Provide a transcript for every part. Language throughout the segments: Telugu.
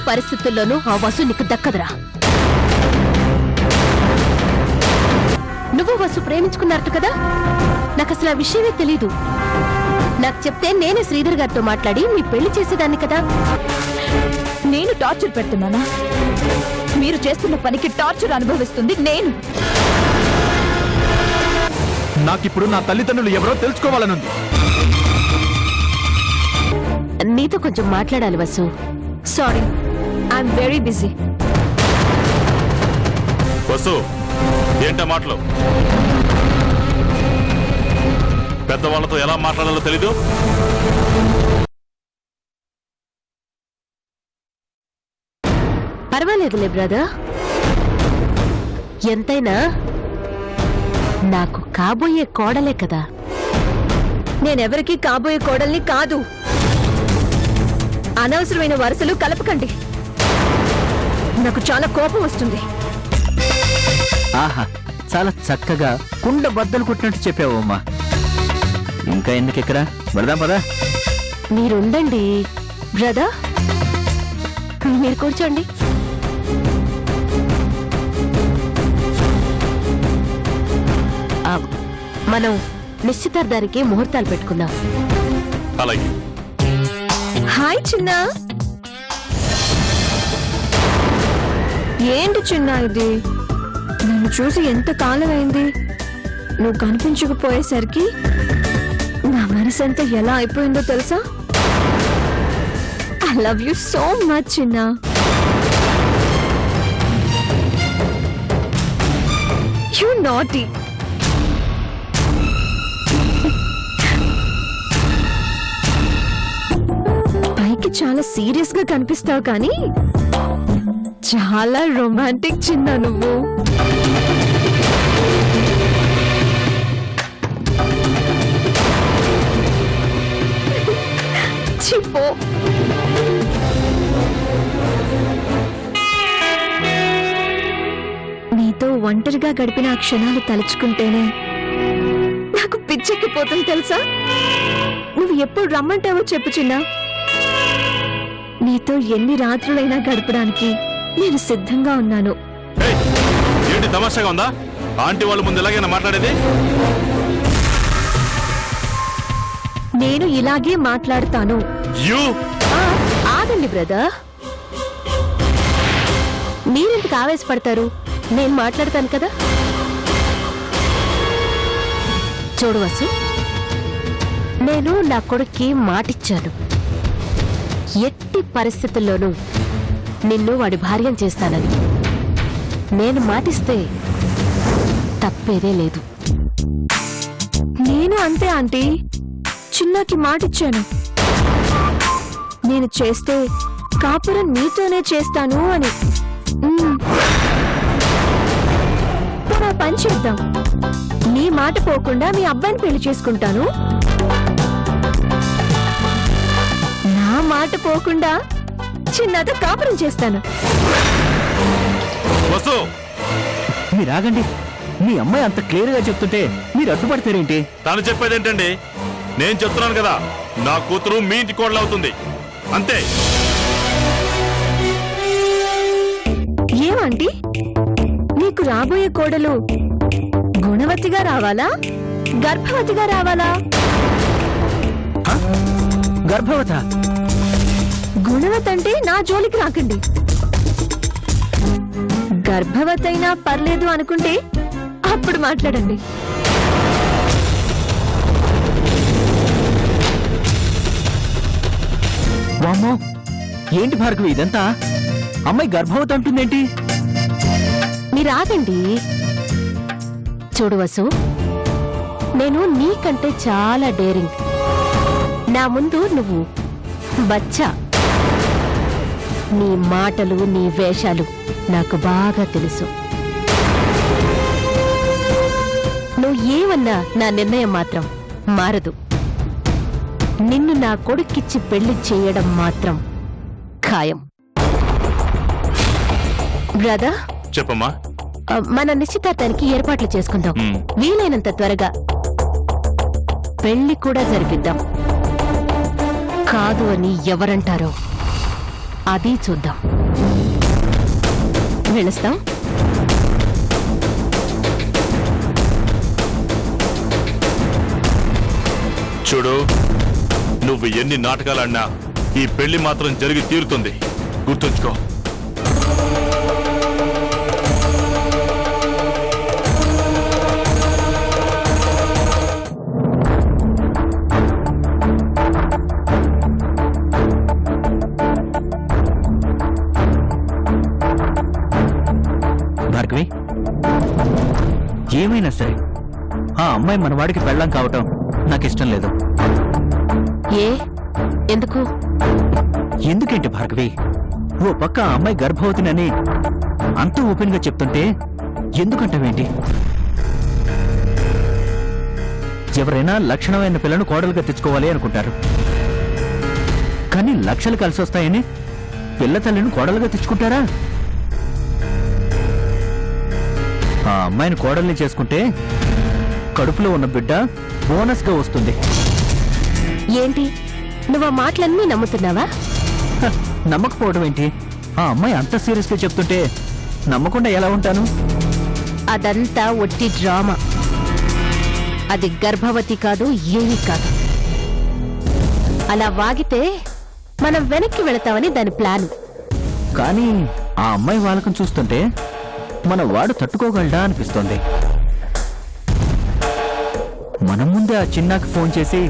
పరిస్థితుల్లోనూ ఆ వసు నీకు దక్కదురా. నువ్వు వసు ప్రేమించుకున్నట్టు కదా? నాకు అసలు ఆ విషయమే తెలీదు. నాకు చెప్తే నేనే శ్రీధర్ గారితో మాట్లాడి మీ పెళ్లి చేసేదాన్ని కదా. నేను టార్చర్ పెడుతున్నానా? మీరు చేస్తున్న పనికి టార్చర్ అనుభవిస్తుంది నేను. నాకిప్పుడు నా తల్లిదండ్రులు ఎవరో తెలుసుకోవాలనుంది. నీతో కొంచెం మాట్లాడాలి Vasu. Sorry, I'm very busy. Vasu, ఏంటో మాటలు? పెద్దవాళ్లతో ఎలా మాట్లాడాలో తెలీదు? పర్వాలేదులే బ్రదర్. ఎంతైనా నాకు కాబోయే కోడలే కదా. నేనెవరికి కాబోయే కోడల్ని కాదు. అనవసరమైన వరుసలు కలపకండి. నాకు చాలా కోపం వస్తుంది. ఆహా, చాలా చక్కగా కుండ బద్దలు కొట్టినట్టు చెప్పావమ్మా. ఇంకా ఎందుకు ఇక్కడ? వెళదాం పదా. మీరుండండి బ్రదర్, మీరు కూర్చోండి. మనం నిశ్చితార్థానికి ముహూర్తాలు పెట్టుకుందాం. అలాగే. హాయ్ చిన్న. ఏంటి చిన్న ఇది? నన్ను చూసి ఎంత కాలం అయింది. నువ్వు కనిపించకపోయేసరికి నా మనసంతా ఎలా అయిపోయిందో తెలుసా? I love you so much చిన్న. You naughty. పైకి చాలా సీరియస్ గా కనిపిస్తావు కానీ చాలా రొమాంటిక్ చిన్న నువ్వు. చిప్పో. నీతో ఒంటరిగా గడిపిన ఆ క్షణాలు తలుచుకుంటేనే నాకు పిచ్చెక్కిపోతుంది తెలుసా? నువ్వు ఎప్పుడు రమ్మంటావో చెప్పు చిన్న. నీతో ఎన్ని రాత్రులైనా గడపడానికి నేను సిద్ధంగా ఉన్నాను. ఏంటి తమాషాగా ఉందా? ఆంటీ వాళ్ళ ముందు ఎలాగైనా మాట్లాడేది? నేను ఇలాగే మాట్లాడతాను. ఆగండి బ్రదర్, మీరెందుకు ఆవేశపడతారు? నేను మాట్లాడతాను కదా. చూడు వసు, నేను నా కొడుక్కి మాటిచ్చాను. ఎట్టి పరిస్థితుల్లోనూ నిన్ను వాడి భార్యం చేస్తానని. నేను మాటిస్తే తప్పేదే లేదు. నేను అంతే ఆంటీ. చిన్నకి మాటిచ్చాను. నేను చేస్తే కాపురం నీతోనే చేస్తాను అని. పోరా పని చేద్దాం. నీ మాట పోకుండా మీ అబ్బాయిని పెళ్లి చేసుకుంటాను. నా మాట పోకుండా చిన్నతో కాపురం చేస్తాను. మీరు ఆగండి. మీ అమ్మాయి అంత క్లియర్ గా చెప్తుంటే మీరు అడ్డుపడతారేంటి? తను చెప్పేదేంటండి? నేను చెప్తున్నాను కదా, నా కూతురు మీ ఇంటి కోడలు అవుతుంది, అంతే. ఏమంటీ, నీకు రాబోయే కోడలు గుణవతిగా రావాలా, గర్భవతిగా రావాలా? గర్భవత? గుణవతి అంటే నా జోలికి రాకండి. గర్భవతైనా పర్లేదు అనుకుంటే అప్పుడు మాట్లాడండి. వామ్మో, ఏంటి భార్గవి ఇదంతా? అమ్మాయి గర్భవతి అంటుందేంటి? మీరు ఆగండి. చూడు వసు, నేను నీకంటే చాలా డేరింగ్. నా ముందు నువ్వు బచ్చా. నీ మాటలు, నీ వేషాలు నాకు బాగా తెలుసు. నువ్వు ఏమన్నా నా నిర్ణయం మాత్రం మారదు. నిన్ను నా కొడుక్కిచ్చి పెళ్లి చేయడం మాత్రం ఖాయం. బ్రదర్, చెప్పమ్మా. మన నిశ్చితార్థానికి ఏర్పాట్లు చేసుకుందాం. వీలైనంత త్వరగా పెళ్లి కూడా జరిపిద్దాం. కాదు అని ఎవరంటారో అది చూద్దాం. వెళ్ళొస్తాం. చూడు, నువ్వు ఎన్ని నాటకాలన్నా ఈ పెళ్లి మాత్రం జరిగి తీరుతుంది, గుర్తుంచుకో. భార్గవి, ఏమైనా సరే ఆ అమ్మాయి మన వాడికి పెళ్ళం కావటం నాకు ఇష్టం లేదు. ఏ ఎందుకు? ఎందుకేంటి భార్గవి, ఓ పక్క ఆ అమ్మాయి గర్భవతినని అంత ఓపెన్ గా చెప్తుంటే ఎందుకంటావేంటి? ఎవరైనా లక్షణమైన పిల్లను కోడలుగా తెచ్చుకోవాలి అనుకుంటారు, కానీ లక్షలు కలిసి వస్తాయని పిల్ల తల్లిని కోడలుగా తెచ్చుకుంటారా? ఆ అమ్మాయిని కోడల్ని చేసుకుంటే కడుపులో ఉన్న బిడ్డ బోనస్ గా వస్తుంది. ఏంటి నువ్వు ఆ మాటలన్నీ నమ్ముతున్నావా? నమ్మకపోవడం ఏంటి? ఆ అమ్మాయి అంత సీరియస్ గా చెప్తుంటే నమ్మకుండా ఎలా ఉంటాను? అదంతా ఒట్టి డ్రామా. అది గర్భవతి కాదు, ఏమీ కాదు. అలా వాగితే మనం వెనక్కి వెళతామని దాని ప్లాను. కానీ ఆ అమ్మాయి వాళ్ళకం చూస్తుంటే మన వాడు తట్టుకోగలడా అనిపిస్తోంది. మన ముందే ఆ చిన్నాకి ఫోన్ చేసి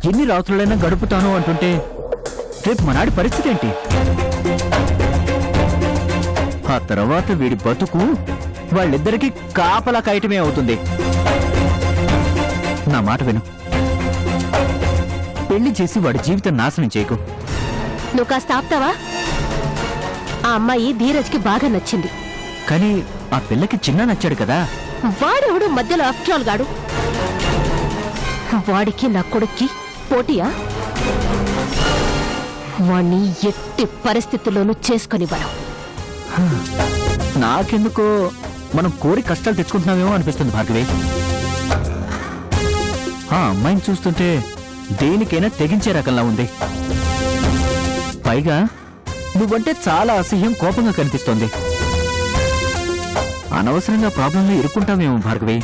ఎన్ని రాత్రులైనా గడుపుతాను అంటుంటే రేపు మనాడి పరిస్థితి ఏంటి? ఆ తర్వాత వీడి బతుకు వాళ్ళిద్దరికీ కాపలా కాయటమే అవుతుంది. నా మాట విను, పెళ్లి చేసి వాడి జీవితం నాశనం చేయకు. నువ్వు కాస్త ఆపుతావా? ఆ అమ్మాయి ధీరజ్కి బాగా నచ్చింది. కానీ ఆ పిల్లకి చిన్న నచ్చాడు కదా. వాడెవడు మధ్యలో అఫ్ట్రాల్ గాడు? వాడికి నా కొడుక్కి పోటీయా? వాణ్ణి ఎట్టి పరిస్థితుల్లోనూ చేసుకొనివ్వను. నాకెందుకో మనం కోరి కష్టాలు తెచ్చుకుంటున్నామేమో అనిపిస్తుంది భార్గవి. ఆ అమ్మాయిని చూస్తుంటే దేనికైనా తెగించే రకంలా ఉంది. పైగా నువ్వంటే చాలా అసహ్యం, కోపంగా కనిపిస్తోంది. అనవసరంగా ప్రాబ్లంలో ఇరుక్కుంటామేమో భార్గవి.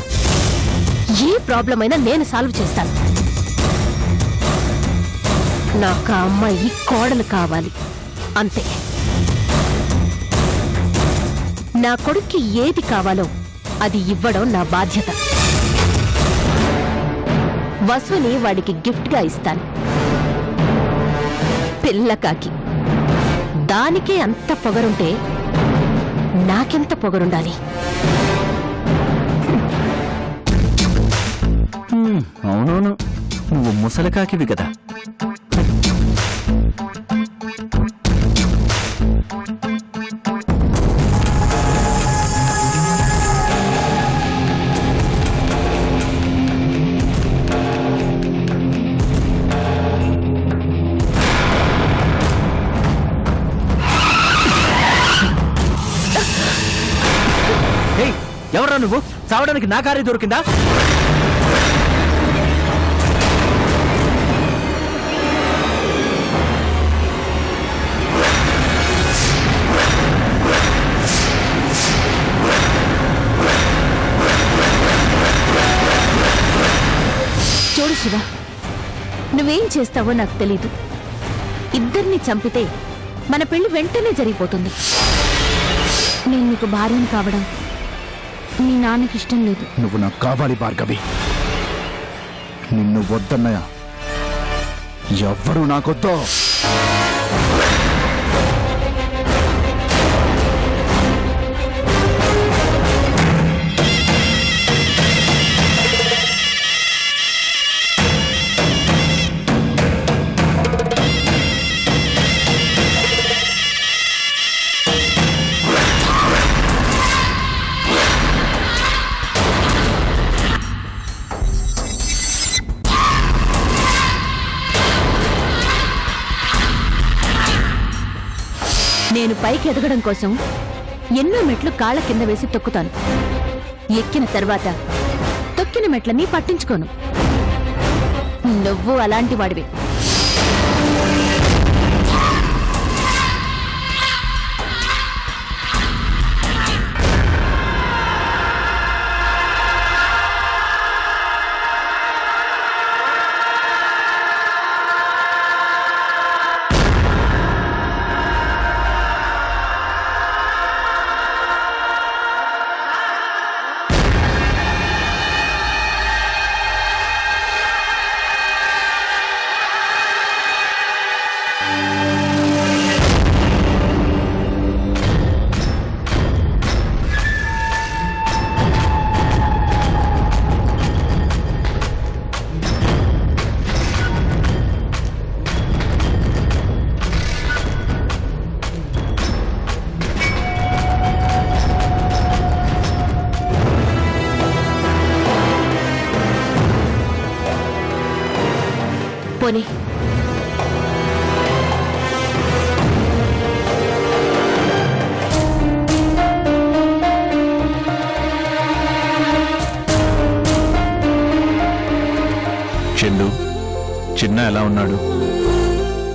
ఏ ప్రాబ్లం అయినా నేను సాల్వ్ చేస్తాను. నాకు ఆ అమ్మాయి కోడలు కావాలి, అంతే. నా కొడుక్కి ఏది కావాలో అది ఇవ్వడం నా బాధ్యత. వసుని వాడికి గిఫ్ట్ గా ఇస్తాను. పిల్లకాకి దానికే అంత పొగరుంటే నాకెంత పొగరుండాలి? అవునవును, నువ్వు ముసలికాకివి కదా. ఎవరా నువ్వు? చావడానికి నా కారే దొరికిందా? చూడు శివ, నువ్వేం చేస్తావో నాకు తెలీదు. ఇద్దరిని చంపితే మన పెళ్లి వెంటనే జరిగిపోతుంది. నేను నీకు భార్యను కావడం మీ నాన్నకి ఇష్టం లేదు. నువ్వు నాకు కావాలి భార్గవి. నిన్ను వద్దన్నయ్య ఎవ్వరూ నాకొద్దో. నేను పైకి ఎదగడం కోసం ఎన్నో మెట్లు కాళ్ళ కింద వేసి తొక్కుతాను. ఎక్కిన తర్వాత తొక్కిన మెట్లని పట్టించుకోను. నువ్వు అలాంటి వాడివి. పోనీ చందు, చిన్న ఎలా ఉన్నాడు?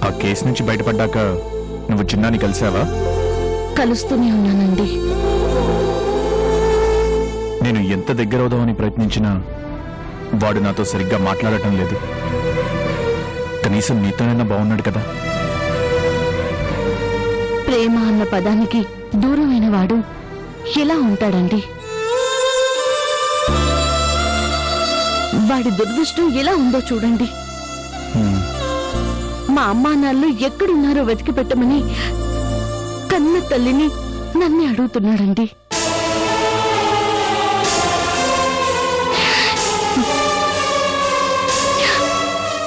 ఆ కేసు నుంచి బయటపడ్డాక నువ్వు చిన్నాని కలిసావా? కలుస్తూనే ఉన్నానండి. నేను ఎంత దగ్గరవుదామని ప్రయత్నించినా వాడు నాతో సరిగ్గా మాట్లాడటం లేదు. కనీసం నీతోనైనా బాగున్నాడు కదా? ప్రేమ అన్న పదానికి దూరమైన వాడు ఎలా ఉంటాడండి? వాడి దురదృష్టం ఎలా ఉందో చూడండి. మా అమ్మా నాన్నలు ఎక్కడున్నారో వెతికి పెట్టమని కన్న తల్లిని నన్నే అడుగుతున్నాడండి.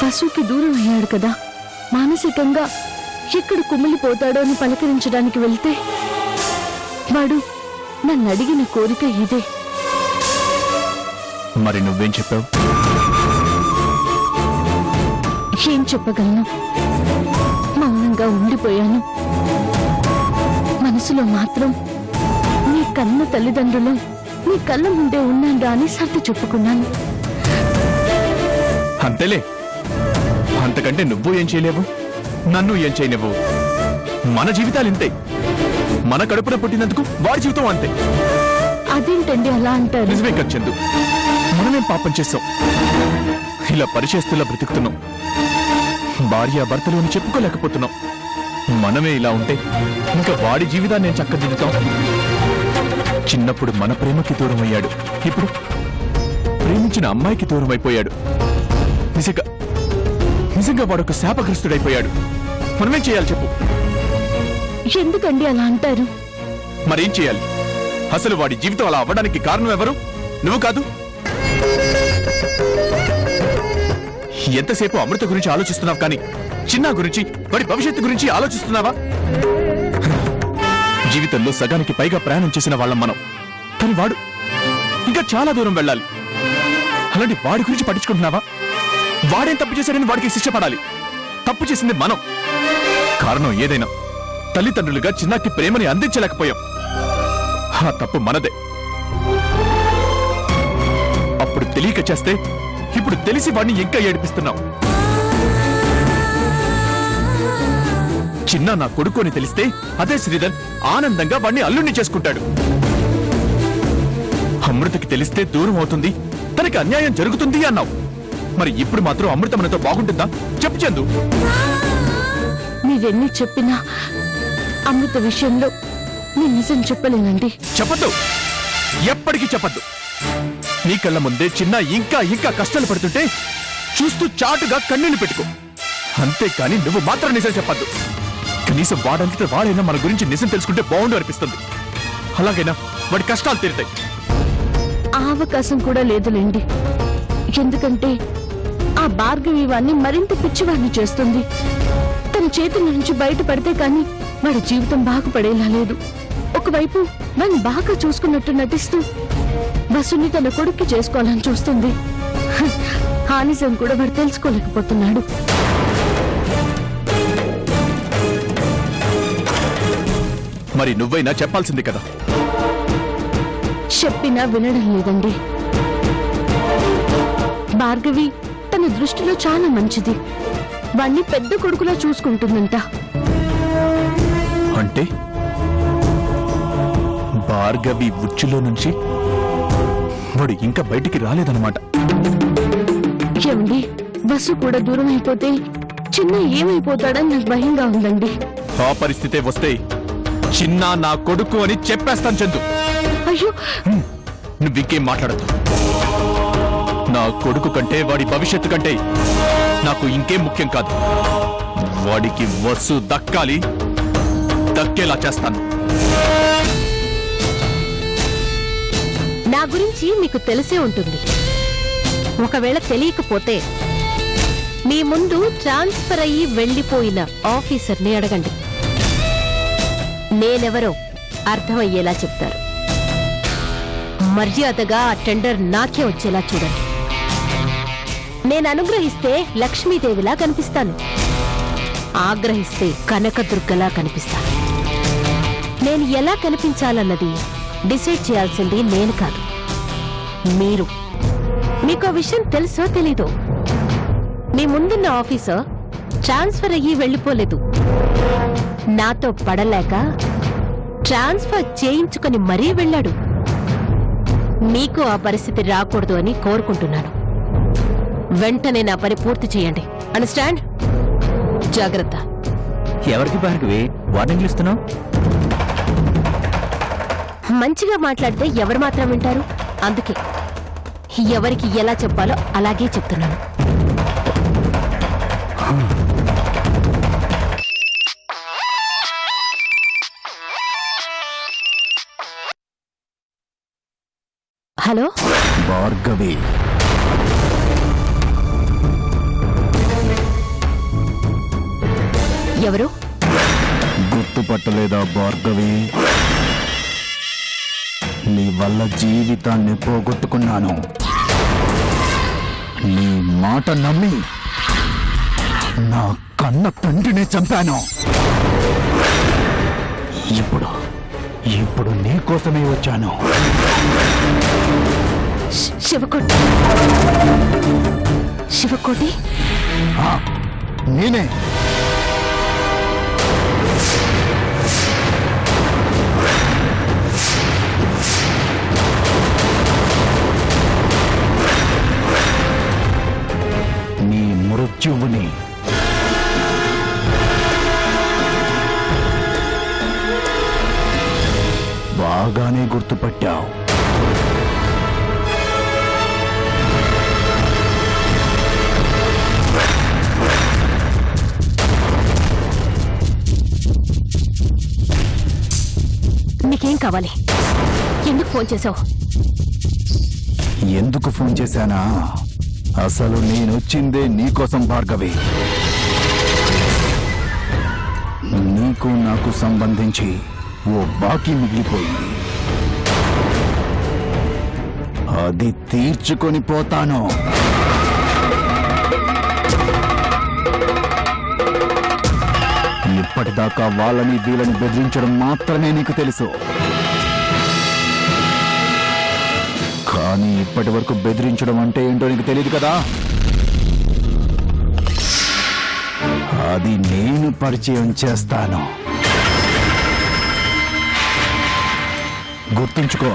పశువుకి దూరం అయ్యాడు కదా, మానసికంగా ఎక్కడ కుమిలిపోతాడో అని పలకరించడానికి వెళ్తే వాడు నన్ను అడిగిన కోరిక ఇదే. మరి నువ్వేం చెప్పావు? ఏం చెప్పగలను? మౌనంగా ఉండిపోయాను. మనసులో మాత్రం నీ కన్న తల్లిదండ్రులు నీ కళ్ళ ముందే ఉన్నాండా అని సర్ది చెప్పుకున్నాను. అంతేలే, అంతకంటే నువ్వు ఏం చేయలేవు, నన్ను ఏం చేయలేవు. మన జీవితాలు ఇంతే. మన కడుపున పుట్టినందుకు వాడి జీవితం అంతే. అదేంటండి అలా అంటారు? నిజమే కదా చందు, మనమేం పాపం చేస్తాం? ఇలా పరిచేస్తులా బ్రతుకుతున్నాం. భార్య భర్తలు అని చెప్పుకోలేకపోతున్నాం. మనమే ఇలా ఉంటే ఇంకా వాడి జీవితాన్ని నేను చక్కదిద్దుతాం. చిన్నప్పుడు మన ప్రేమకి దూరం అయ్యాడు, ఇప్పుడు ప్రేమించిన అమ్మాయికి దూరం అయిపోయాడు. నిజంగా వాడొక శాపగ్రస్తుడైపోయాడు. మనమేం చేయాలి చెప్పు? ఎందుకండి అలా అంటారు? మరేం చేయాలి? అసలు వాడి జీవితం అలా అవ్వడానికి కారణం ఎవరు? నువ్వు కాదు. ఎంతసేపు అమృత గురించి ఆలోచిస్తున్నావు కానీ చిన్న గురించి, వాడి భవిష్యత్తు గురించి ఆలోచిస్తున్నావా? జీవితంలో సగానికి పైగా ప్రయాణం చేసిన వాళ్ళం మనం. కానీ వాడు ఇంకా చాలా దూరం వెళ్ళాలి. అలాంటి వాడి గురించి పట్టించుకుంటున్నావా? వాడేం తప్పు చేశాడని వాడికి శిక్ష పడాలి. తప్పు చేసింది మనం. కారణం ఏదైనా తల్లిదండ్రులుగా చిన్నాకి ప్రేమని అందించలేకపోయాం. ఆ తప్పు మనదే. అప్పుడు తెలియక చేస్తే ఇప్పుడు తెలిసి వాడిని ఇంకా ఏడిపిస్తున్నావు. చిన్న నా కొడుకు అని తెలిస్తే అదే శ్రీధర్ ఆనందంగా వాడిని అల్లుణ్ణి చేసుకుంటాడు. అమృతకి తెలిస్తే దూరం అవుతుంది, తనకి అన్యాయం జరుగుతుంది అన్నావు. మరి ఇప్పుడు మాత్రం అమృత మనతో బాగుంటుందా? చెప్పు చందు. మీరెన్ని చెప్పినా అమృత విషయంలో నేను నిజం చెప్పలేనండి. చెప్పద్దు, ఎప్పటికీ చెప్పద్దు. నీ కళ్ళ ముందే చిన్న ఇంకా ఇంకా కష్టాలు పడుతుంటే చూస్తూ చాటుగా కన్నీళ్లు పెట్టుకో. అంతేకాని నువ్వు మాత్రం నిజం చెప్పద్దు. కనీసం వాడంతట వాడైనా మన గురించి నిజం తెలుసుకుంటే బాగుండు అనిపిస్తుంది. అలాగైనా వాడి కష్టాలు తీరుతాయి. ఆ అవకాశం కూడా లేదులేండి. ఎందుకంటే ఆ భార్గవి వాణ్ణి మరింత పిచ్చివాణ్ణి చేస్తుంది. తన చేతుల నుంచి బయటపడితే కాని వాడి జీవితం బాగుపడేలా లేదు. ఒకవైపు వాణ్ణి బాగా చూసుకున్నట్టు నటిస్తూ వసుని తన కొడుక్కి చేసుకోవాలని చూస్తుంది. ఆ నిజం కూడా వాడు తెలుసుకోలేకపోతున్నాడు. మరి నువ్వైనా చెప్పాల్సింది కదా. చెప్పినా వినడం లేదండి. భార్గవి తన దృష్టిలో చాలా మంచిది. వాణ్ణి పెద్ద కొడుకులా చూసుకుంటుందంట. అంటే భార్గవి ఉచ్చులో నుంచి వాడు ఇంకా బయటికి రాలేదన్నమాట. ఏమండి, వసు కూడా దూరం అయిపోతే చిన్న ఏమైపోతాడని నాకు భయంగా ఉందండి. ఆ పరిస్థితే వస్తే చిన్న నా కొడుకు అని చెప్పేస్తాను చందు. అయ్యో, నువ్వింకేం మాట్లాడద్దు. నా కొడుకు కంటే వాడి భవిష్యత్తు కంటే నాకు ఇంకేం ముఖ్యం కాదు. వాడికి వసు దక్కాలి, దక్కేలా చేస్తాను. నా గురించి మీకు తెలిసే ఉంటుంది. ఒకవేళ తెలియకపోతే మీ ముందు ట్రాన్స్ఫర్ అయ్యి వెళ్లిపోయిన ఆఫీసర్ని అడగండి. నేనెవరో అర్థమయ్యేలా చెప్తారు. మర్యాదగా ఆ టెండర్ నాకే వచ్చేలా చూడండి. నేను అనుగ్రహిస్తే లక్ష్మీదేవిలా కనిపిస్తాను, ఆగ్రహిస్తే కనకదుర్గలా కనిపిస్తాను. నేను ఎలా కనిపించాలన్నది డిసైడ్ చేయాల్సింది నేను కాదు, మీరు. మీకు ఆ విషయం తెలుసో తెలీదో? మీ ముందున్న ఆఫీసర్ ట్రాన్స్ఫర్ అయ్యి వెళ్ళిపోలేదు, నాతో పడలేక ట్రాన్స్ఫర్ చేయించుకుని మరీ వెళ్ళాడు. మీకు ఆ పరిస్థితి రాకూడదు అని కోరుకుంటున్నాను. వెంటనే నా పని పూర్తి చేయండి. అండర్స్టాండ్? జాగ్రత్త. ఎవరికి భార్గవి వార్నింగ్లు ఇస్తున్నావు? మంచిగా మాట్లాడితే ఎవరు మాత్రం వింటారు? అందుకే ఎవరికి ఎలా చెప్పాలో అలాగే చెప్తున్నాను. హలో భార్గవి, ఎవరు? గుర్తుపట్టలేదా భార్గవి? నీ వల్ల జీవితాన్ని పోగొట్టుకున్నాను. నీ మాట నమ్మి నా కన్న తండ్రిని చంపాను. ఇప్పుడు నీ కోసమే వచ్చాను. శివకోటి. శివకోటి? నేనే. నీ మృత్యువుని బాగానే గుర్తుపట్టావు. నీకేం కావాలి? ఎందుకు ఫోన్ చేసావు? ఎందుకు ఫోన్ చేశానా? అసలు నేనొచ్చిందే నీకోసం భార్గవి. నీకు నాకు సంబంధించి ఓ బాకీ మిగిలిపోయింది, అది తీర్చుకొని పోతాను. ఇప్పటిదాకా వాళ్ళని వీళ్ళని బెదిరించడం మాత్రమే నీకు తెలుసు, కానీ ఇప్పటి వరకు బెదిరించడం అంటే ఏంటో నీకు తెలియదు కదా. అది నేను పరిచయం చేస్తాను. గుర్తుంచుకో,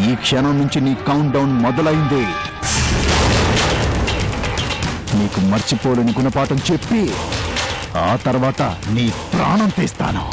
ఈ క్షణం నుంచి నీ కౌంట్ డౌన్ మొదలైంది. నీకు మర్చిపోలేని గుణపాఠం చెప్పి ఆ తర్వాత నీ ప్రాణం తీస్తాను.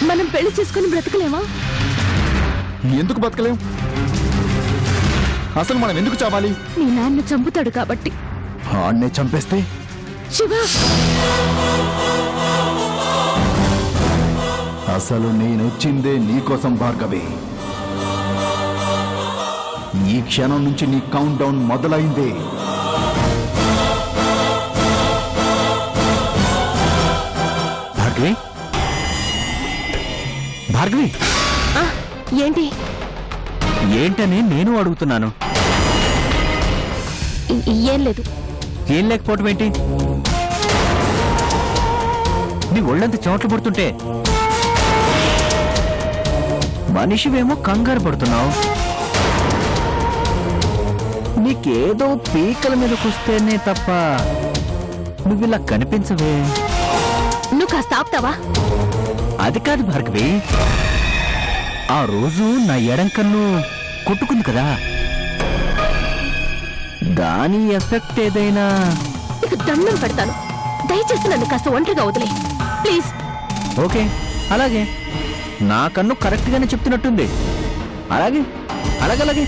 మనం పెళ్లి చేసుకుని బ్రతకలేమా? ఎందుకు బతకలేం? అసలు మనం ఎందుకు చావాలి? నీ నాన్న చంపుతాడు కాబట్టి. ఆన్నే చంపేస్తే? శివ, అసలు నేనొచ్చిందే నీకోసం భార్గవి. ఈ క్షణం నుంచి నీ కౌంట్ డౌన్ మొదలైంది. భార్గవి, భార్గవి, ఏంటి? ఏంటని నేను అడుగుతున్నాను. ఏం లేదు. ఏం లేకపోవటం ఏంటి? నీ ఒళ్ళంతా చెమటలు పడుతుంటే మనిషివేమో కంగారు పడుతున్నావు. నీకేదో పీకల మీదకొస్తేనే తప్ప నువ్విలా కనిపించవే. నువ్వు కాస్త ఆపుతావా? అది కాదు భార్గవి, ఆ రోజు నా ఎడం కన్ను కొట్టుకుంది కదా, దాని ఎఫెక్ట్ ఏదైనా? నీకు దండం పెడతాను, దయచేసి నన్ను కాస్త ఒంటరిగా వదిలే ప్లీజ్. ఓకే, అలాగే. నా కన్ను కరెక్ట్ గానే చెప్తున్నట్టుంది. అలాగే అలాగే అలాగే.